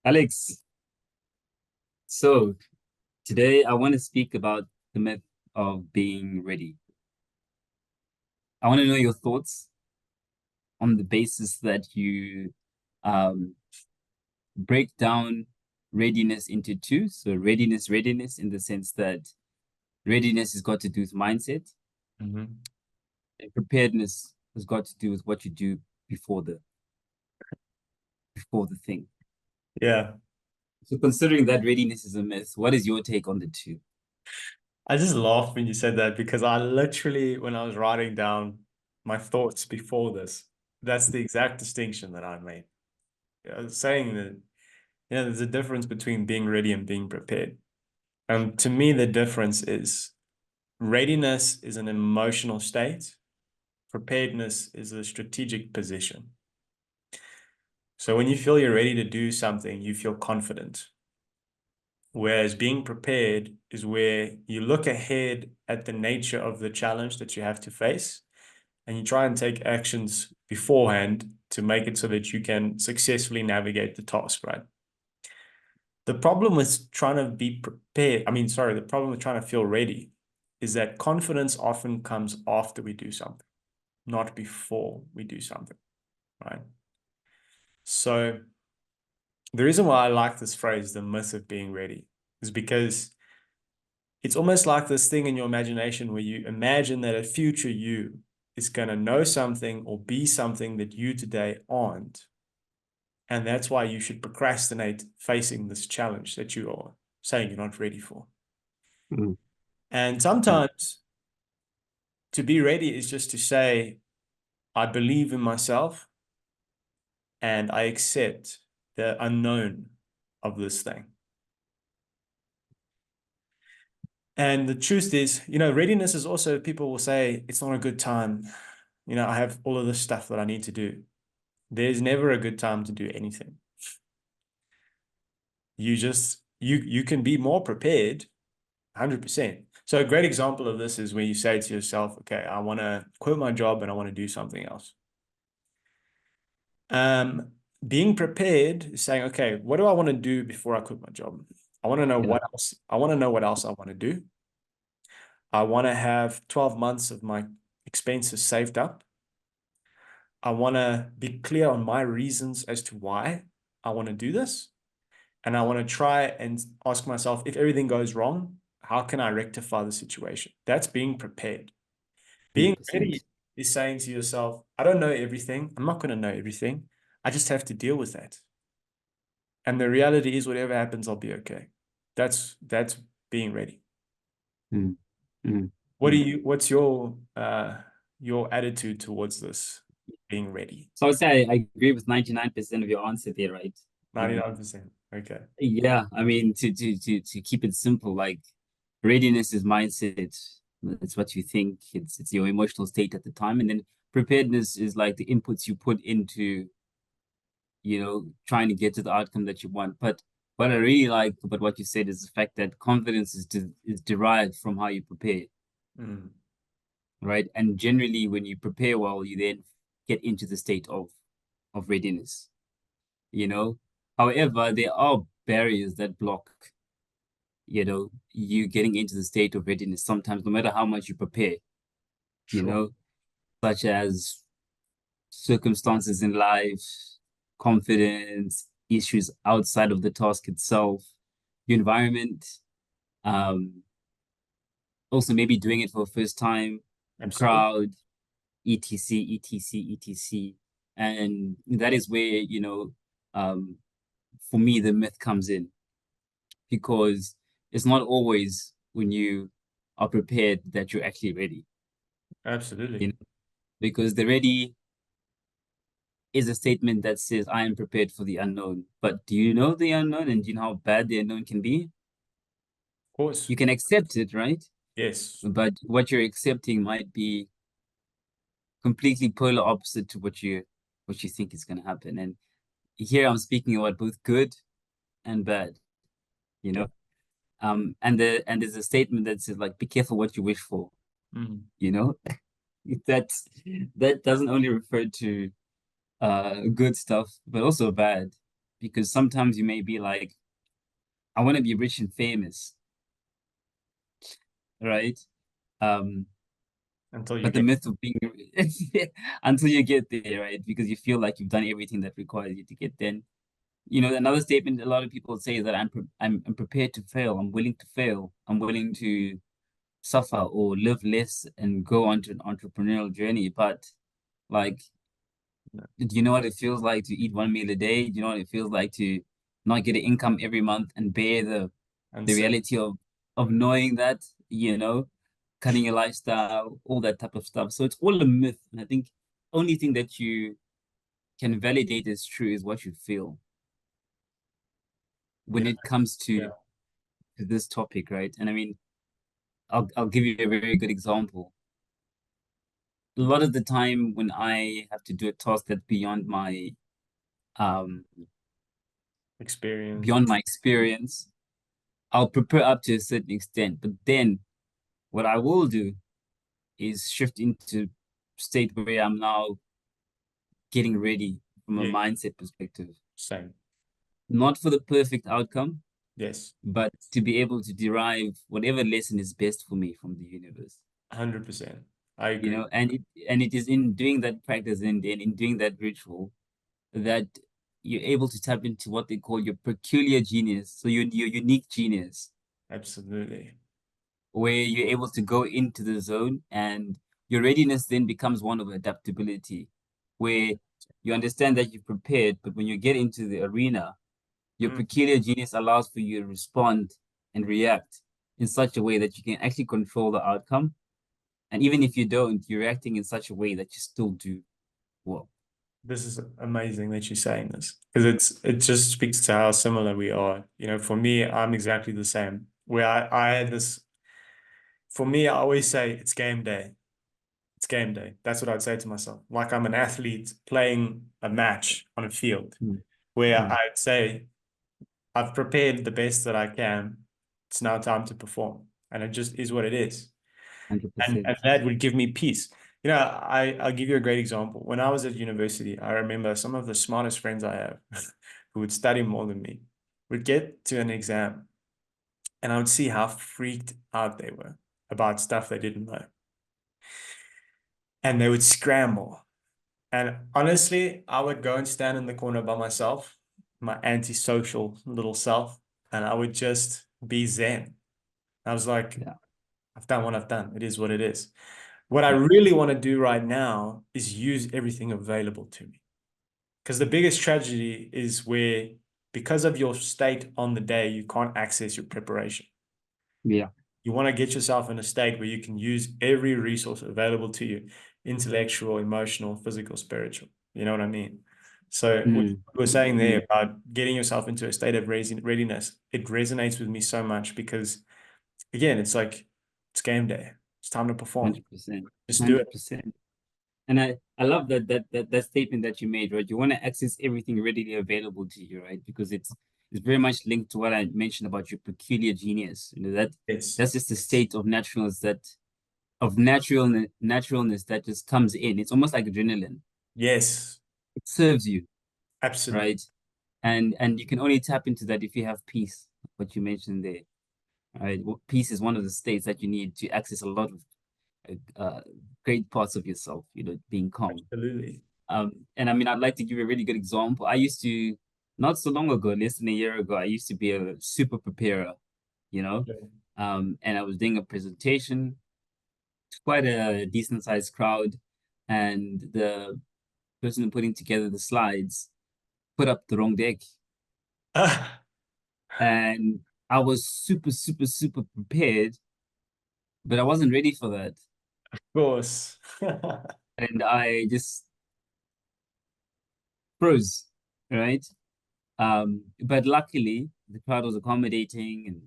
Alex, so today I want to speak about the myth of being ready. I want to know your thoughts on the basis that you um, break down readiness into two. So readiness in the sense that readiness has got to do with mindset, Hmm. and preparedness has got to do with what you do before the thing. Yeah, So considering that readiness is a myth, what is your take on the two? I just laughed when you said that because I literally, when I was writing down my thoughts before this, that's the exact distinction that I made. I was saying that, there's a difference between being ready and being prepared. To me, the difference is readiness is an emotional state, preparedness is a strategic position. So when you feel you're ready to do something, you feel confident. Whereas being prepared is where you look ahead at the nature of the challenge that you have to face and you try and take actions beforehand to make it so that you can successfully navigate the task, right? The problem with trying to be prepared, the problem with trying to feel ready is that confidence often comes after we do something, not before we do something, right? So the reason why I like this phrase, the myth of being ready, is because it's almost like this thing in your imagination where you imagine that a future you is going to know something or be something that you today aren't. And that's why you should procrastinate facing this challenge that you are saying you're not ready for. Mm, And mm, sometimes to be ready is just to say, I believe in myself and I accept the unknown of this thing. And the truth is, readiness is also, people will say, it's not a good time. I have all of this stuff that I need to do. There's never a good time to do anything. You can be more prepared 100%. So a great example of this is when you say to yourself, okay, I want to quit my job and I want to do something else. Um, Being prepared is saying, okay, what do I want to do before I quit my job? I want to know yeah. what else. I want to know what else I want to do. I want to have 12 months of my expenses saved up. I want to be clear on my reasons as to why I want to do this. And I want to try and ask myself, if everything goes wrong, how can I rectify the situation? That's being prepared. Being ready 100%. is saying to yourself, I don't know everything. I'm not going to know everything. I just have to deal with that. And the reality is, whatever happens, I'll be okay. That's being ready. Mm, mm, mm. What's your attitude towards this being ready? So I would say I agree with 99% of your answer there, right? Um, 99%. Okay. yeah, I mean to keep it simple, like readiness is mindset. It's what you think, it's your emotional state at the time. And then preparedness is like the inputs you put into, trying to get to the outcome that you want. But what I really like about what you said is the fact that confidence is derived from how you prepare, Mm. right? And generally when you prepare well, you then get into the state of readiness. you know. However, there are barriers that block, you getting into the state of readiness sometimes, no matter how much you prepare, you Sure. know, such as circumstances in life, confidence, issues outside of the task itself, your environment, um, also maybe doing it for the first time, the Absolutely. crowd, etc, etc, etc. And that is where, um, for me, the myth comes in because it's not always when you are prepared that you're actually ready. You Absolutely. know, because the ready is a statement that says, I am prepared for the unknown. But do you know the unknown and do you know how bad the unknown can be? Of course. You can accept it, right? Yes. But what you're accepting might be completely polar opposite to what you think is gonna happen. And here I'm speaking about both good and bad, you Yeah. know. And there's a statement that says like be careful what you wish for, Mm. you know. that that doesn't only refer to good stuff, but also bad. because sometimes you may be like, I want to be rich and famous, right? Um, Until you but the get myth of being until you get there, right? Because you feel like you've done everything that requires you to get there. Another statement a lot of people say is that I'm prepared to fail. I'm willing to fail. I'm willing to suffer or live less and go onto an entrepreneurial journey. But like, do you know what it feels like to eat one meal a day? Do you know what it feels like to not get an income every month and bear the uncertain. reality of knowing that, cutting your lifestyle, all that type of stuff. So it's all a myth. And I think only thing that you can validate as true is what you feel You when know, it comes yeah, to this topic, right? And I mean, I'll give you a very good example. A lot of the time when I have to do a task that's um experience. beyond my experience, I'll prepare up to a certain extent. But then what I will do is shift into state where I'm now getting ready from a Yeah, mindset perspective. same. Not for the perfect outcome, Yes, but to be able to derive whatever lesson is best for me from the universe. 100%. I You agree. know, and it is in doing that practice and in doing that ritual that you're able to tap into what they call your peculiar genius. So your unique genius, Absolutely. where you're able to go into the zone and your readiness then becomes one of adaptability, where you understand that you've prepared, but when you get into the arena, your Mm. peculiar genius allows for you to respond and react in such a way that you can actually control the outcome. And even if you don't, you're acting in such a way that you still do well. This is amazing that you're saying this because it just speaks to how similar we are. For me, I'm exactly the same. Where I had this, for me, I always say it's game day. It's game day. That's what I'd say to myself. Like I'm an athlete playing a match on a field Mm, where mm, I'd say, I've prepared the best that I can. It's now time to perform. And it just is what it is. And 100%. that would give me peace. I'll give you a great example. When I was at university, I remember some of the smartest friends I have who would study more than me would get to an exam and I would see how freaked out they were about stuff they didn't know. And they would scramble. And honestly, I would go and stand in the corner by myself, my antisocial little self, and I would just be zen. I was like, Yeah. I've done what I've done. It is what it is. What I Yeah. really want to do right now is use everything available to me. Because the biggest tragedy is where, because of your state on the day, you can't access your preparation. Yeah. You want to get yourself in a state where you can use every resource available to you, intellectual, emotional, physical, spiritual. You know what I mean? So what you Mm, were saying there mm, about getting yourself into a state of readiness, it resonates with me so much because again, it's like it's game day. It's time to perform. 100%. Just do it. 100%. And I love that statement that you made, right? You want to access everything readily available to you, right? Because it's very much linked to what I mentioned about your peculiar genius. Yes. That's just a state of naturalness that just comes in. It's almost like adrenaline. Yes. It serves you, Absolutely. right? And you can only tap into that if you have peace, what you mentioned there. Right? Well, peace is one of the states that you need to access a lot of great parts of yourself, being calm. Absolutely. And I mean, I'd like to give you a really good example. I used to, not so long ago, less than a year ago, I used to be a super preparer, you know, Okay. and I was doing a presentation to quite a decent sized crowd, and the person putting together the slides put up the wrong deck, Ah, and I was super, super, super prepared, but I wasn't ready for that, of course. and I just froze, right? But luckily, the crowd was accommodating, and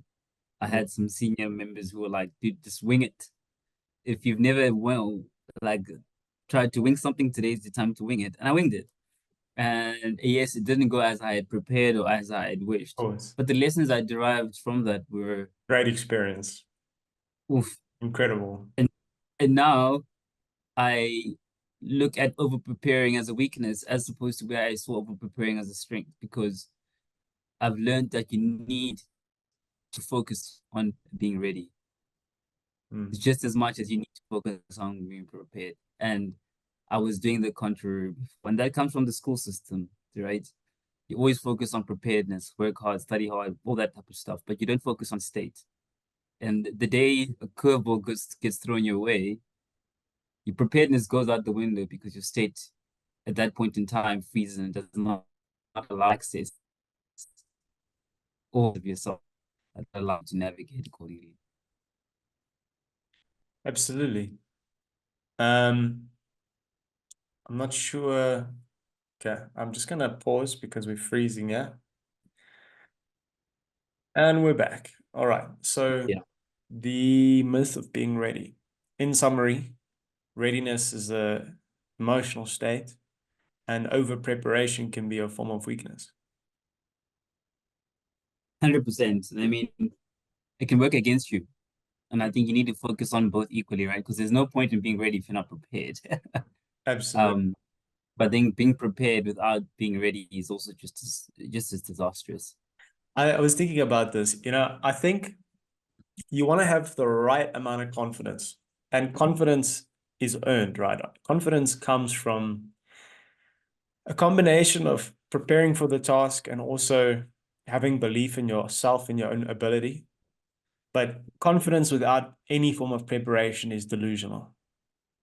I Yeah, had some senior members who were like, "Dude, just wing it. If you've never like tried to wing something, today's the time to wing it." And I winged it. And yes, it didn't go as I had prepared or as I had of wished. course. But the lessons I derived from that were Great experience. oof. Incredible. And and now I look at over preparing as a weakness as opposed to where I saw over preparing as a strength because I've learned that you need to focus on being ready. It's Mm. just as much as you need to focus on being prepared. And I was doing the contrary before. And that comes from the school system, right? You always focus on preparedness, work hard, study hard, all that type of stuff, but you don't focus on state. And the day a curveball gets thrown your way, your preparedness goes out the window because your state at that point in time freezes and does not allow access all of yourself that allow you to navigate accordingly. Absolutely. Um, I'm not sure. Okay, I'm just gonna pause because we're freezing, yeah? And we're back. All right. So Yeah, the myth of being ready. In summary, readiness is a emotional state, and over preparation can be a form of weakness. 100%. I mean, it can work against you. And I think you need to focus on both equally, right? Because there's no point in being ready if you're not prepared. Absolutely. um, but then being prepared without being ready is also just as disastrous. I was thinking about this. I think you want to have the right amount of confidence, and confidence is earned, right? Confidence comes from a combination of preparing for the task and also having belief in yourself and your own ability. But confidence without any form of preparation is delusional.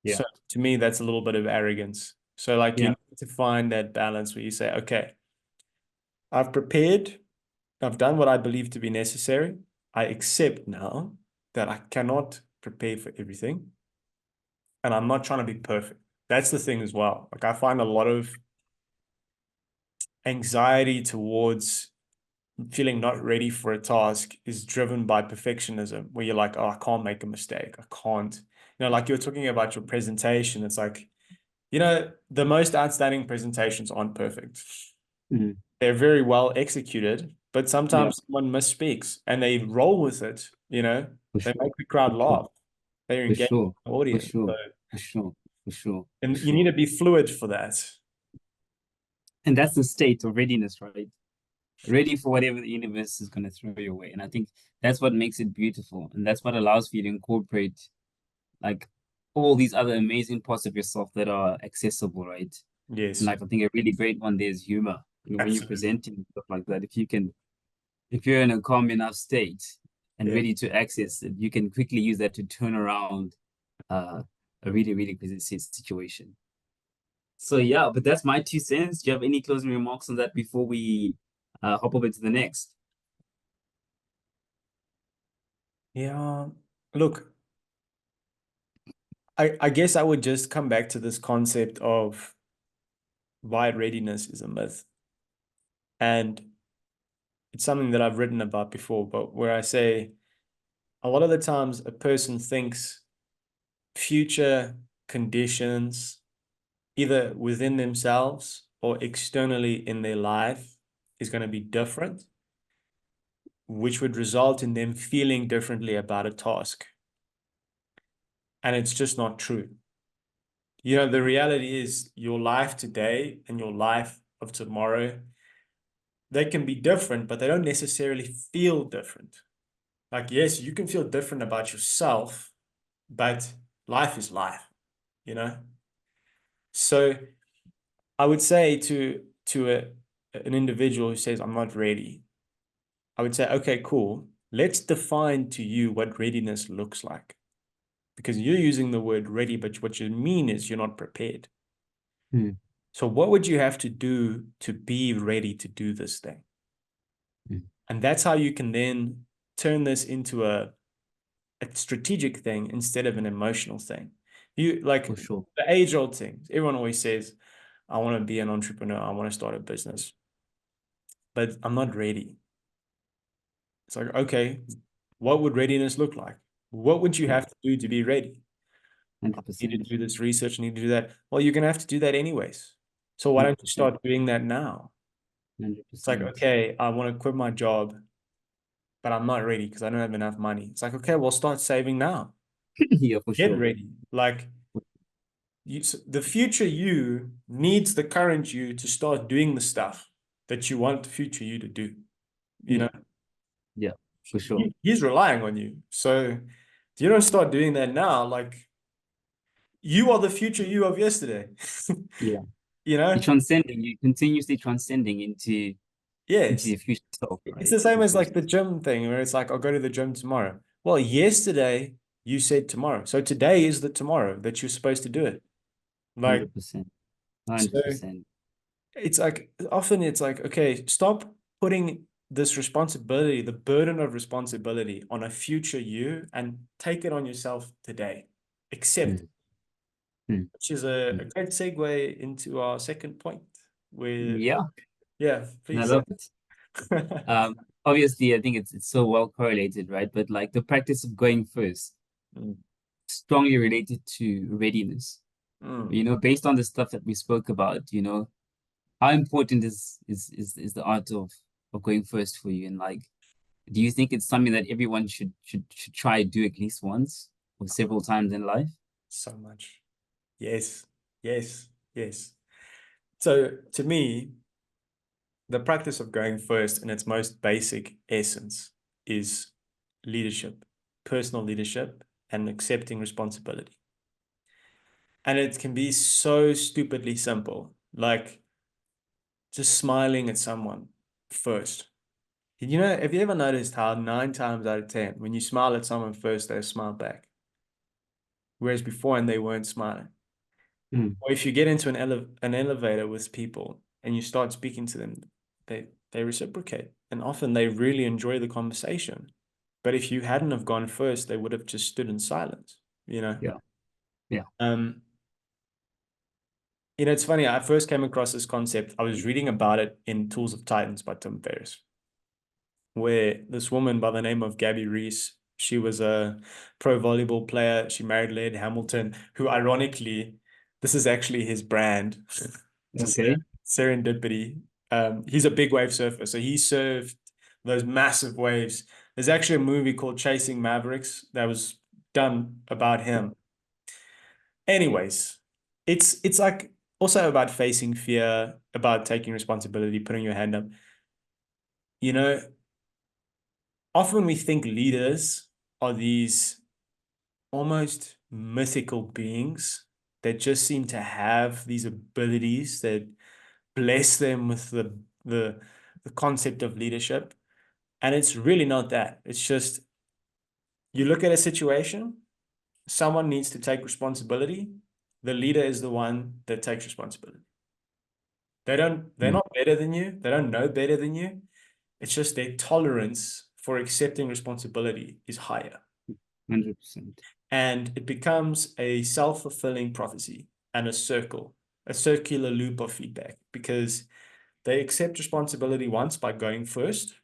Yeah. So to me, that's a little bit of arrogance. So like you Yeah. need to find that balance where you say, okay, I've prepared, I've done what I believe to be necessary. I accept now that I cannot prepare for everything, and I'm not trying to be perfect. That's the thing as well. Like I find a lot of anxiety towards feeling not ready for a task is driven by perfectionism, where you're like, oh, I can't make a mistake. I can't. Like you're talking about your presentation. It's like, the most outstanding presentations aren't perfect. Mhm. They're very well executed, but Yeah, sometimes someone misspeaks and they roll with it. for They sure. make the crowd For sure. laugh. They're For engaged sure. with the For audience. So, sure. For sure. For sure. For and you need sure. to be fluid for that. And that's the state of readiness, right? Ready for whatever the universe is going to throw your way. And I think that's what makes it beautiful. And that's what allows for you to incorporate like all these other amazing parts of yourself that are accessible, right? And Yes, like I think a really great one there is humor. When you're absolutely. presenting stuff like that, if you're in a calm enough state and Yeah. ready to access it, you can quickly use that to turn around uh, a really, really busy situation. So yeah, but that's my 2 cents. Do you have any closing remarks on that before we hop over to the next? Yeah. Look, I guess I would just come back to this concept of why readiness is a myth. And it's something that I've written about before, but where I say a lot of the times a person thinks future conditions, either within themselves or externally in their life, is going to be different, which would result in them feeling differently about a task. And it's just not true. The reality is your life today and your life of tomorrow, they can be different, but they don't necessarily feel different. Like, yes, you can feel different about yourself, but life is life, you know? So I would say to an individual who says, I'm not ready, I would say, okay, cool. Let's define to you what readiness looks like. Because you're using the word ready, but what you mean is you're not prepared. Hmm. So what would you have to do to be ready to do this thing? Hmm. And that's how you can then turn this into a strategic thing instead of an emotional thing. You like For sure. the age-old thing. Everyone always says, I want to be an entrepreneur, I want to start a business, but I'm not ready. It's like, okay, what would readiness look like? What would you Yeah, have to do to be ready? You need to 100%. do this research, you need to do that. Well, you're gonna have to do that anyways. So why don't you 100%. start doing that now? It's like, 100%. okay, I want to quit my job, but I'm not ready because I don't have enough money. It's like, okay, well, start saving now. Yeah, for Get sure. ready. Like the future you needs the current you to start doing the stuff that you want the future you to do. you Yeah. know, Yeah. For sure. he's relying on you. So if you don't start doing that now, like you are the future you of yesterday. Yeah. You You're know? transcending. You're continuously transcending into Yes. your future self, It's right? the same as Which is like the gym thing where it's like, I'll go to the gym tomorrow. Well, yesterday you said tomorrow. So today is the tomorrow that you're supposed to do it. Like, 100%. so 100%. it's like often it's like, okay, stop putting this responsibility, the burden of responsibility on a future you and take it on yourself today. Accept, Mm, mm, which is a mm. great segue into our second point where, Yeah, yeah, I please. love it. Obviously, I think it's so well correlated, right? But like the practice of going first, Mm, strongly related to readiness. mm, You know, based on the stuff that we spoke about, how important is the art of going first for you? And like, do you think it's something that everyone should try to do at least once or several times in life? so much. Yes, yes, yes. So to me, the practice of going first in its most basic essence is leadership, personal leadership, and accepting responsibility. And it can be so stupidly simple, like just smiling at someone first. You know, have you ever noticed how 9 times out of 10, when you smile at someone first, they smile back, whereas before and they weren't smiling? Mm, Or if you get into an elevator with people and you start speaking to them, they reciprocate, and often they really enjoy the conversation. But if you hadn't have gone first, they would have just stood in silence, you know. yeah, yeah. Um, it's funny. I first came across this concept. I was reading about it in Tools of Titans by Tim Ferriss, where this woman by the name of Gabby Reese, she was a pro volleyball player. She married Laird Hamilton, who ironically, this is actually his brand. Just Okay. serendipity. He's a big wave surfer, so he surfed those massive waves. There's actually a movie called Chasing Mavericks that was done about him. Anyways, it's like also about facing fear, about taking responsibility, putting your hand up. You know, often we think leaders are these almost mythical beings that just seem to have these abilities that bless them with the concept of leadership. And it's really not that. It's just you look at a situation, someone needs to take responsibility. The leader is the one that takes responsibility. They're Mm, not better than you. They don't know better than you. It's just their tolerance for accepting responsibility is higher. 100%. And it becomes a self-fulfilling prophecy and a circular loop of feedback because they accept responsibility once by going first.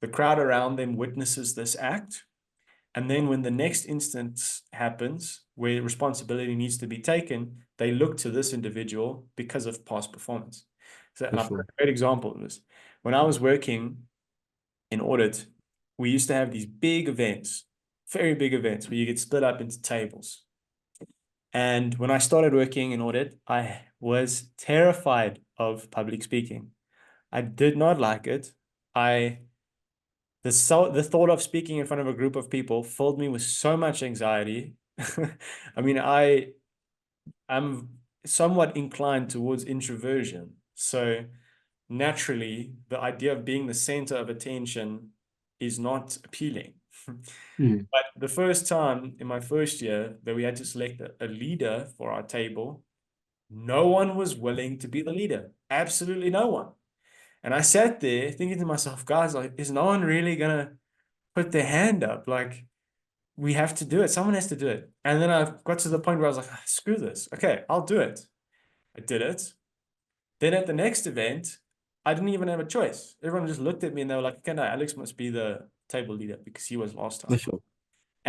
The crowd around them witnesses this act. And then when the next instance happens where responsibility needs to be taken, they look to this individual because of past performance. So, For and I've got sure. a great example of this. When I was working in audit, we used to have these big events, very big events where you get split up into tables. And when I started working in audit, I was terrified of public speaking. I did not like it. I the thought of speaking in front of a group of people filled me with so much anxiety. I mean, I'm somewhat inclined towards introversion. So naturally, the idea of being the center of attention is not appealing. Mm, But the first time in my first year that we had to select a leader for our table, no one was willing to be the leader. Absolutely no one. And I sat there thinking to myself, guys, like, is no one really gonna put their hand up? Like, we have to do it. Someone has to do it. And then I got to the point where I was like, "Ah, screw this. Okay, I'll do it." I did it. Then at the next event, I didn't even have a choice. Everyone just looked at me and they were like, okay, no, Alex must be the table leader because he was last for time. sure.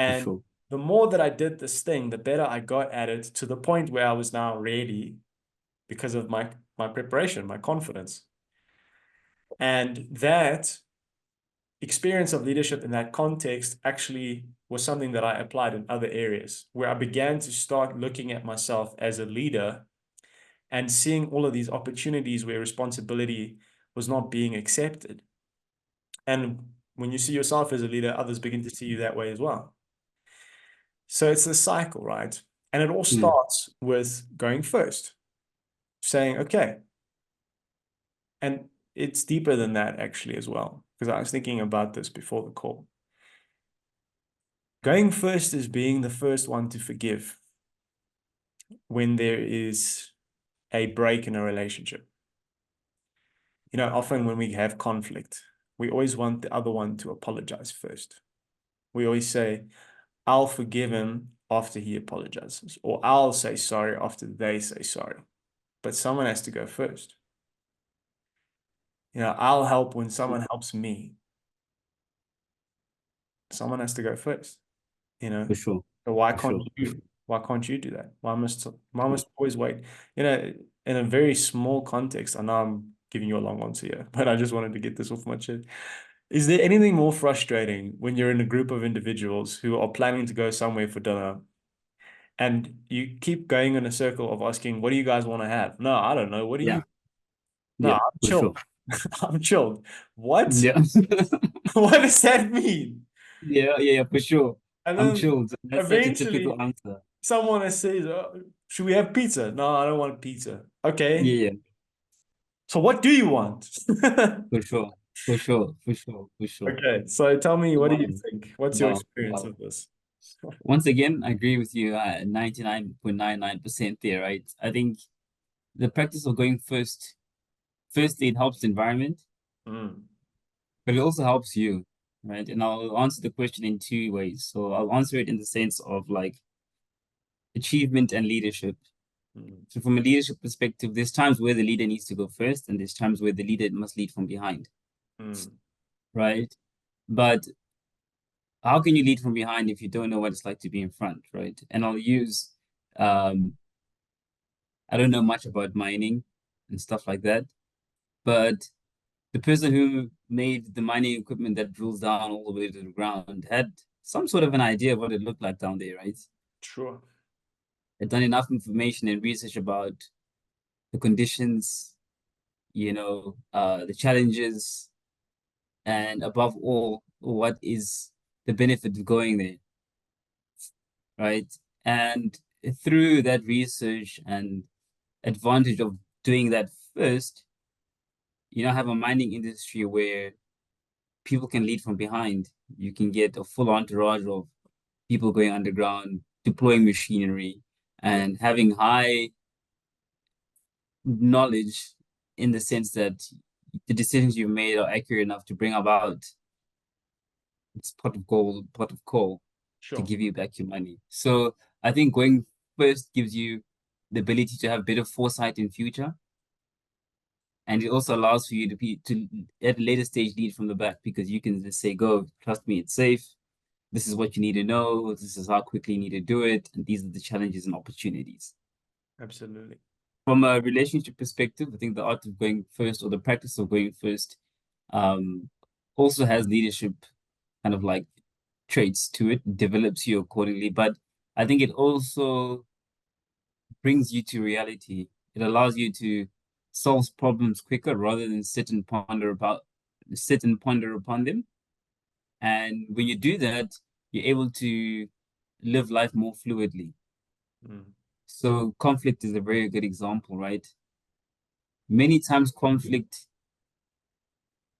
For And sure. the more that I did this thing, the better I got at it to the point where I was now ready because of my preparation, my confidence. And that experience of leadership in that context actually was something that I applied in other areas where I began to start looking at myself as a leader and seeing all of these opportunities where responsibility was not being accepted. And when you see yourself as a leader, others begin to see you that way as well. So it's a cycle, right? And it all Mm, starts with going first, saying, okay. And it's deeper than that actually as well, because I was thinking about this before the call. Going first is being the first one to forgive when there is a break in a relationship. You know, often when we have conflict, we always want the other one to apologize first. We always say, I'll forgive him after he apologizes, or I'll say sorry after they say sorry. But someone has to go first. You know, I'll help when someone helps me. Someone has to go first, you know. for sure. So why For can't sure. For you? sure. Why can't you do that? Why must always wait? You know, in a very small context, I know I'm giving you a long answer here, but I just wanted to get this off my chest. Is there anything more frustrating when you're in a group of individuals who are planning to go somewhere for dinner and you keep going in a circle of asking, what do you guys want to have? No, I don't know. What do you? Yeah. No, Yeah. I'm For sure. chilled. I'm chilled. What? Yeah. What does that mean? Yeah. Yeah. Yeah. For sure. And I'm then chilled. That's such a typical eventually answer. someone says, should we have pizza? No, I don't want pizza. Okay. Yeah. Yeah. So what do you want? For sure. For sure. For sure. For sure. Okay. So tell me, what do you Wow. think? What's your Wow. experience Wow. of this? Once again, I agree with you 99.99% there, right? I think the practice of going first, firstly, it helps the environment, Mm, but it also helps you, right? And I'll answer the question in two ways. So I'll answer it in the sense of like achievement and leadership. mm, So from a leadership perspective, there's times where the leader needs to go first, and there's times where the leader must lead from behind, mm. right? But how can you lead from behind if you don't know what it's like to be in front, right? And I'll use um, I don't know much about mining and stuff like that, but the person who made the mining equipment that drills down all the way to the ground had some sort of an idea of what it looked like down there, right? Sure. Had done enough information and research about the conditions, the challenges, and above all, what is the benefit of going there, right? And through that research and advantage of doing that first, have a mining industry where people can lead from behind. You can get a full entourage of people going underground, deploying machinery, and having high knowledge in the sense that the decisions you've made are accurate enough to bring about this pot of gold, pot of coal to Sure. give you back your money. So I think going first gives you the ability to have better foresight in future. And it also allows for you to be to at a later stage lead from the back because you can just say, go, trust me, it's safe. This is what you need to know. This is how quickly you need to do it. And these are the challenges and opportunities. Absolutely. From a relationship perspective, I think the art of going first or the practice of going first um, also has leadership kind of like traits to it, develops you accordingly. But I think it also brings you to reality. It allows you to solve problems quicker rather than sit and ponder upon them. And when you do that, you're able to live life more fluidly. Mm. So conflict is a very good example, right? Many times conflict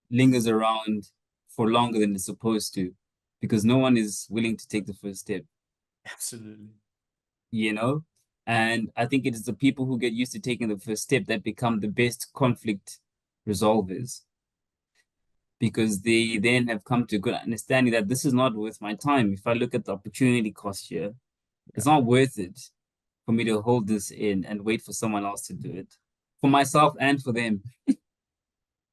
lingers around for longer than it's supposed to because no one is willing to take the first step, Absolutely. you know? And I think it is the people who get used to taking the first step that become the best conflict resolvers because they then have come to a good understanding that this is not worth my time. If I look at the opportunity cost here, Yeah. it's not worth it for me to hold this in and wait for someone else to do it for myself and for them.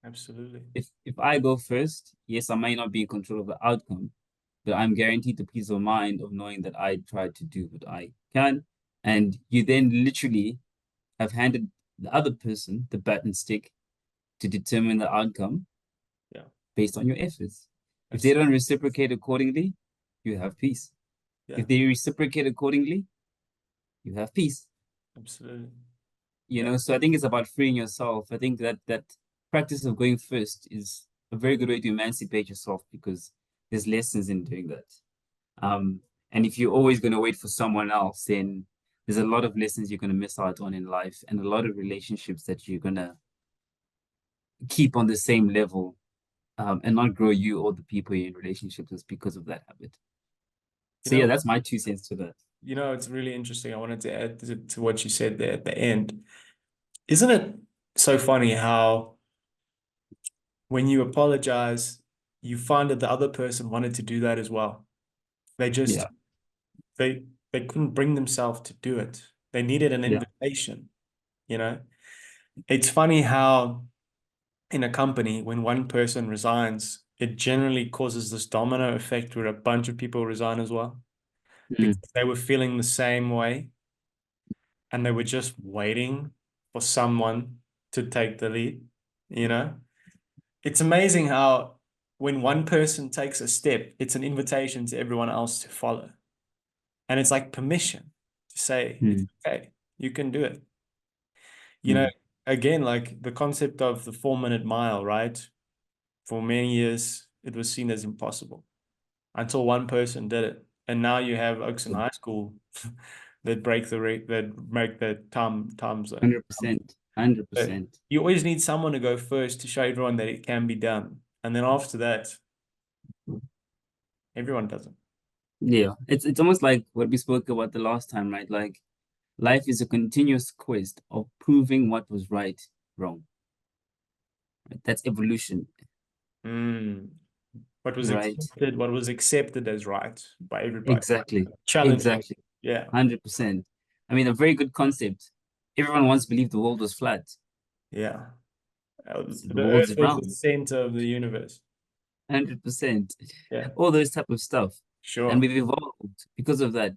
Absolutely. If I go first, yes, I might not be in control of the outcome, but I'm guaranteed the peace of mind of knowing that I tried to do what I can. And you then literally have handed the other person the baton stick to determine the outcome Yeah. based on your efforts. If they Absolutely. don't reciprocate accordingly, you have peace. Yeah. If they reciprocate accordingly, you have peace. Absolutely. You Yeah. know, so I think it's about freeing yourself. I think that practice of going first is a very good way to emancipate yourself because there's lessons in doing that. Um, and if you're always going to wait for someone else, then there's a lot of lessons you're going to miss out on in life and a lot of relationships that you're going to keep on the same level and not grow you or the people you're in relationships with because of that habit. You So yeah, know, that's my 2 cents to that. it's really interesting. I wanted to add to what you said there at the end. Isn't it so funny how when you apologize, you find that the other person wanted to do that as well. They just Yeah, they they couldn't bring themselves to do it. They needed an yeah. invitation, you know? It's funny how in a company, when one person resigns, it generally causes this domino effect where a bunch of people resign as well Mm, because they were feeling the same way and they were just waiting for someone to take the lead, you know? It's amazing how when one person takes a step, it's an invitation to everyone else to follow. And it's like permission to say, it's mm, okay, you can do it. You know, mm. again, like the concept of the 4 minute mile, right? For many years, it was seen as impossible until one person did it. And now you have Oaks in high school that break the rate, that make the time zone. 100%, hundred But percent. you always need someone to go first to show everyone that it can be done. And then after that, everyone does it. Yeah, it's almost like what we spoke about the last time, right? Like life is a continuous quest of proving what was right, wrong. Right? That's evolution, Mm. right? What was accepted as right by everybody. Exactly, Challenging. exactly, Yeah. 100%. I mean, a very good concept. Everyone once believed the world was flat, Yeah. so the The world earth is is the round, center of the universe. 100%. Yeah. All those type of stuff, and Sure. we've evolved because of that.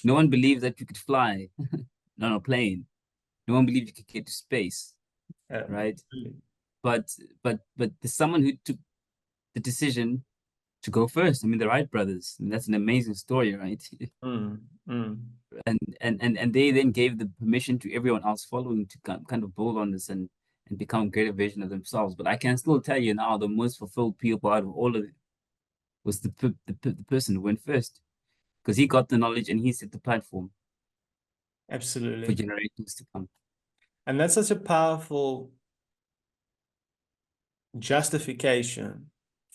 No one believed that you could fly on a plane. No one believed you could get to space, right? Absolutely. But but there's someone who took the decision to go first. I mean, the Wright brothers. And that's an amazing story, right? Mm, mm. And they then gave the permission to everyone else following to kind of build on this and become a greater version of themselves. But I can still tell you now, the most fulfilled people out of all of it was the person who went first because he got the knowledge and he set the platform for Absolutely. generations to come. And that's such a powerful justification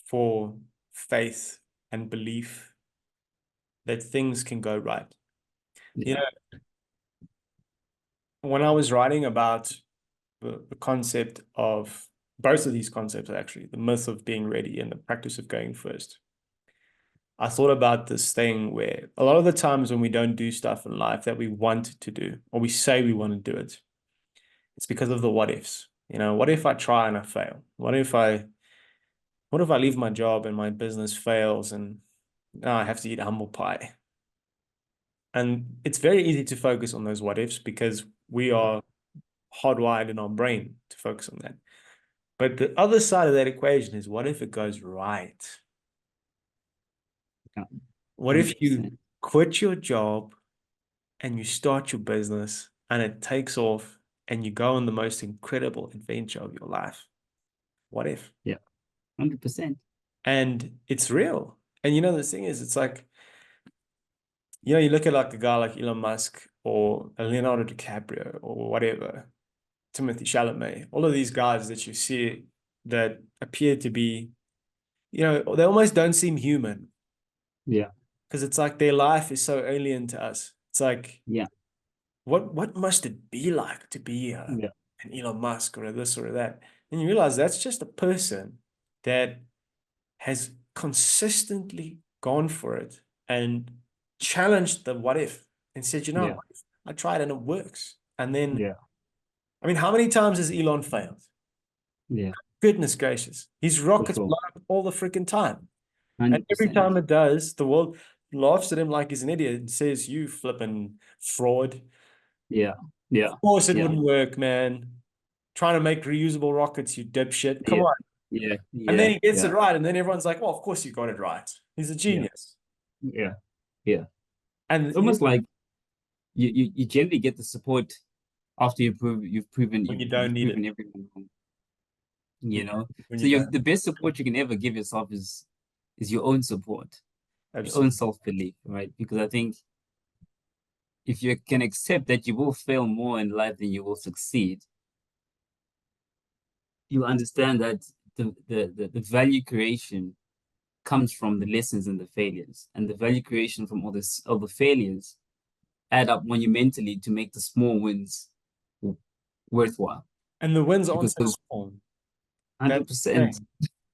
for faith and belief that things can go right. You Yeah, know, when I was writing about the concept of both of these concepts, actually, the myth of being ready and the practice of going first, I thought about this thing where a lot of the times when we don't do stuff in life that we want to do, or we say we want to do it, it's because of the what ifs. What if I try and I fail? What if I leave my job and my business fails and now I have to eat humble pie? And it's very easy to focus on those what ifs because we are hardwired in our brain to focus on that. But the other side of that equation is what if it goes right? yeah, What if you 100%. quit your job and you start your business and it takes off and you go on the most incredible adventure of your life? What if? Yeah, 100%. And it's real. And the thing is, it's like, you look at like a guy like Elon Musk or a Leonardo DiCaprio or whatever, Timothy Chalamet, all of these guys that you see that appear to be, they almost don't seem human Yeah, because it's like their life is so alien to us. It's like, yeah, what must it be like to be yeah, an Elon Musk or a this or a that? And you realize that's just a person that has consistently gone for it and challenged the what if and said, yeah, what if I tried and it works. And then, yeah, I mean, how many times has Elon failed? yeah, Goodness gracious. His for rockets sure. blow up all the freaking time. And every 100%. time it does, the world laughs at him like he's an idiot and says, you flipping fraud. Yeah, yeah, Of course it yeah, wouldn't work, man. Trying to make reusable rockets, you dipshit. Come yeah, on. yeah, And then yeah, he gets it yeah. right. And then everyone's like, well, of course you got it right. He's a Yeah, genius. yeah, yeah. And It's almost like you generally get the support after you've when proven you don't need it. everyone wrong. you know. when So you don't. the best support you can ever give yourself is your own support, your own Absolutely. self-belief, right? Because I think if you can accept that you will fail more in life than you will succeed, you understand that the value creation comes from the lessons and the failures, and the value creation from all the failures add up monumentally to make the small wins worthwhile. And the wins aren't Because so those small. That's the 100%, thing.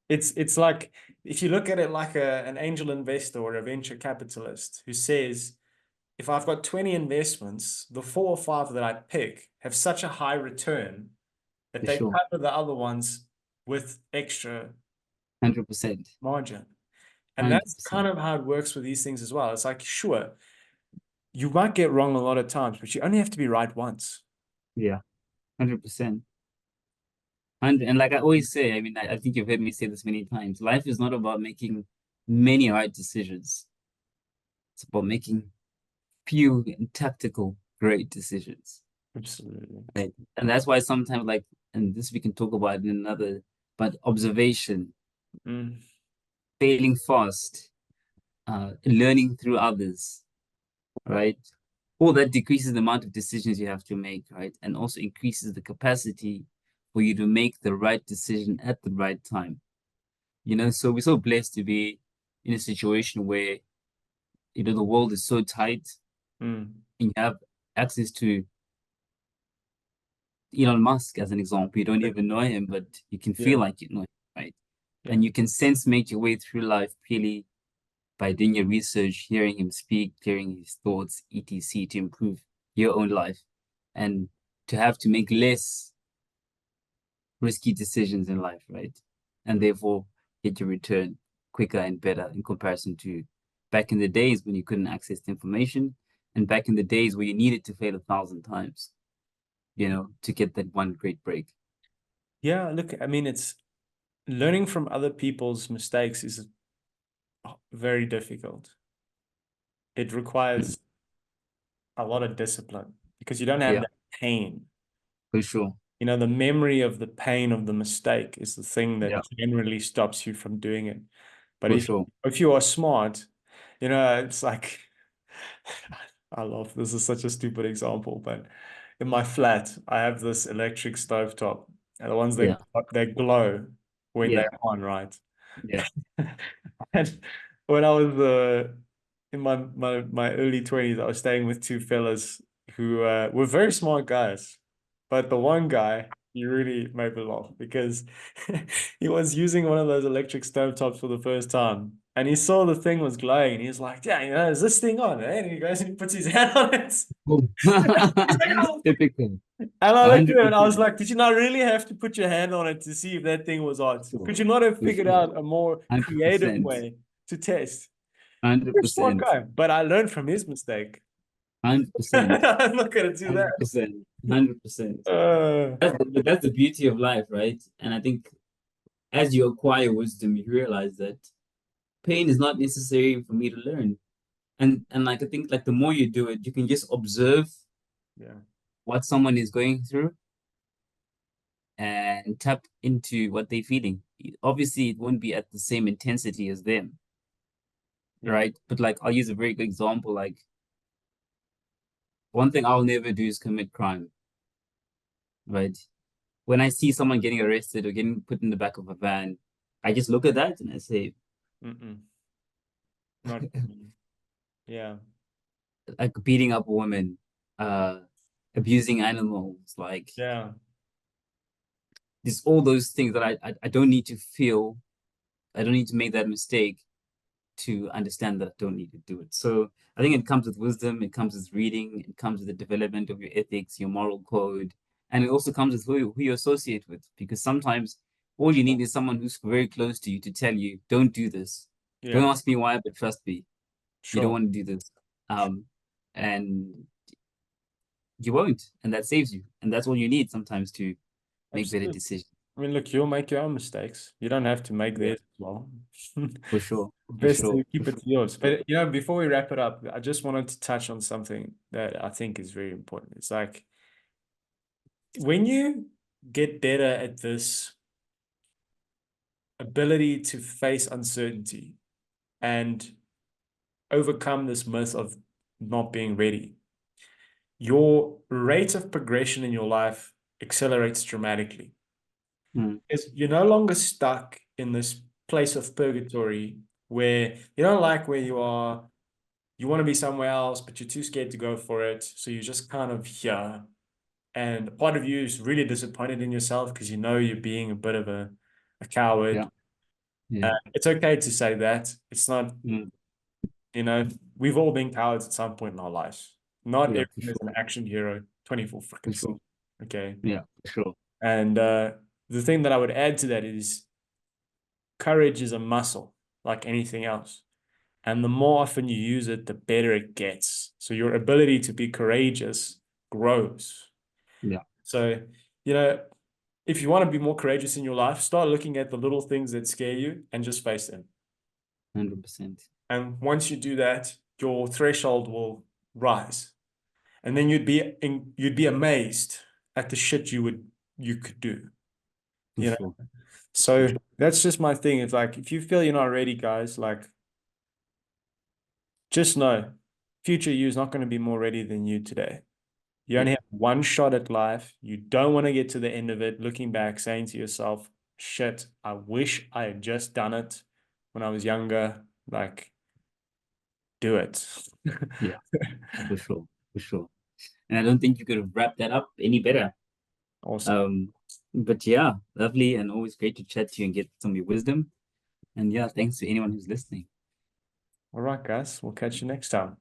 It's like if you look at it like an angel investor or a venture capitalist who says, if I've got 20 investments, the 4 or 5 that I pick have such a high return that for they sure, cover the other ones with extra 100%, margin. And that's kind 100%, of how it works with these things as well. It's like, sure, you might get wrong a lot of times, but you only have to be right once. yeah, 100%. And like I always say, I mean, I think you've heard me say this many times. Life is not about making many right decisions. It's about making few and tactical great decisions, Absolutely. right? And that's why sometimes, like, and this we can talk about in another, but observation, Mm, failing fast, learning through others, right? All that decreases the amount of decisions you have to make, right? And also increases the capacity for you to make the right decision at the right time. So we're so blessed to be in a situation where, the world is so tight mm, and you have access to Elon Musk as an example. You don't even know him, but you can yeah, feel like you know him, right? yeah. And you can sense make your way through life purely by doing your research, hearing him speak, hearing his thoughts, etc., to improve your own life. And to have to make less risky decisions in life, right? And therefore get your return quicker and better in comparison to back in the days when you couldn't access the information and back in the days where you needed to fail 1,000 times, to get that one great break. Yeah, look, I mean, it's learning from other people's mistakes is very difficult. It Mm. requires a lot of discipline because you don't have Yeah, that pain. for sure. The memory of the pain of the mistake is the thing that Yeah, generally stops you from doing it. But for if sure. if you are smart, it's like I love this is such a stupid example, but in my flat, I have this electric stovetop, and the ones Yeah, that glow when yeah, they're on, right? yeah. And when I was in my early 20s, I was staying with 2 fellas who were very smart guys. But the one guy, he really made me laugh because he was using one of those electric stovetops for the first time. And he saw the thing was glowing. And he was like, yeah, is this thing on? Eh? And he goes and he puts his hand on it. Cool. He's like, oh. Typical. And I looked at him and I was 100%. like, did you not really have to put your hand on it to see if that thing was on? Sure. Could you not have For figured sure. out a more creative 100%. way to test? You're a smart 100%. guy, but I learned from his mistake. 100%. I'm not gonna do that. 100%. 100%. Uh, That's the beauty of life, right? And I think as you acquire wisdom, you realize that pain is not necessary for me to learn. And like I think like the more you do it, you can just observe yeah, what someone is going through and tap into what they're feeling. Obviously, it won't be at the same intensity as them, yeah. right? But like I'll use a very good example. Like one thing I'll never do is commit crime, right? When I see someone getting arrested or getting put in the back of a van, I just look at that and I say, Mm-mm. Not me. Yeah, like beating up a woman, uh, abusing animals, like yeah. there's all those things that I don't need to feel. I don't need to make that mistake to understand that I don't need to do it. So I think it comes with wisdom, it comes with reading, it comes with the development of your ethics, your moral code, and it also comes with who you associate with. Because sometimes all you Sure. need is someone who's very close to you to tell you, don't do this. Don't Yeah, ask me why, but trust me, you don't sure. want to do this. And you won't, and that saves you. And that's all you need sometimes to make better Absolutely. decisions. I mean, look, you'll make your own mistakes. You don't have to make Yeah, theirs as well. for sure, for Best sure, to for keep it sure. to yours. But before we wrap it up, I just wanted to touch on something that I think is very important. It's like when you get better at this ability to face uncertainty and overcome this myth of not being ready, your rate of progression in your life accelerates dramatically. Mm. Because you're no longer stuck in this place of purgatory where you don't like where you are, you want to be somewhere else, but you're too scared to go for it. So you're just kind of here. And part of you is really disappointed in yourself because you know you're being a bit of a coward. Yeah. Yeah. It's okay to say that. It's not, Mm. you know, we've all been cowards at some point in our lives. Not Yeah, everyone for is sure. an action hero 24 For freaking sure. 7. Okay. Yeah, for sure. And the thing that I would add to that is courage is a muscle like anything else. And the more often you use it, the better it gets. So your ability to be courageous grows. Yeah, So, you know, if you want to be more courageous in your life, start looking at the little things that scare you and just face them. 100%. And once you do that, your threshold will rise. And then you'd be amazed at the shit you could do. For You know? sure. For So sure. that's just my thing. It's like if you feel you're not ready, guys, like just know future you is not going to be more ready than you today. You Yeah. only have one shot at life. You don't want to get to the end of it looking back, saying to yourself, shit, I wish I had just done it when I was younger. Like, do it. Yeah, for sure. For sure. And I don't think you could have wrapped that up any better. Awesome. Um, but yeah, lovely and always great to chat to you and get some of your wisdom. And yeah, thanks to anyone who's listening. All right, guys. We'll catch you next time.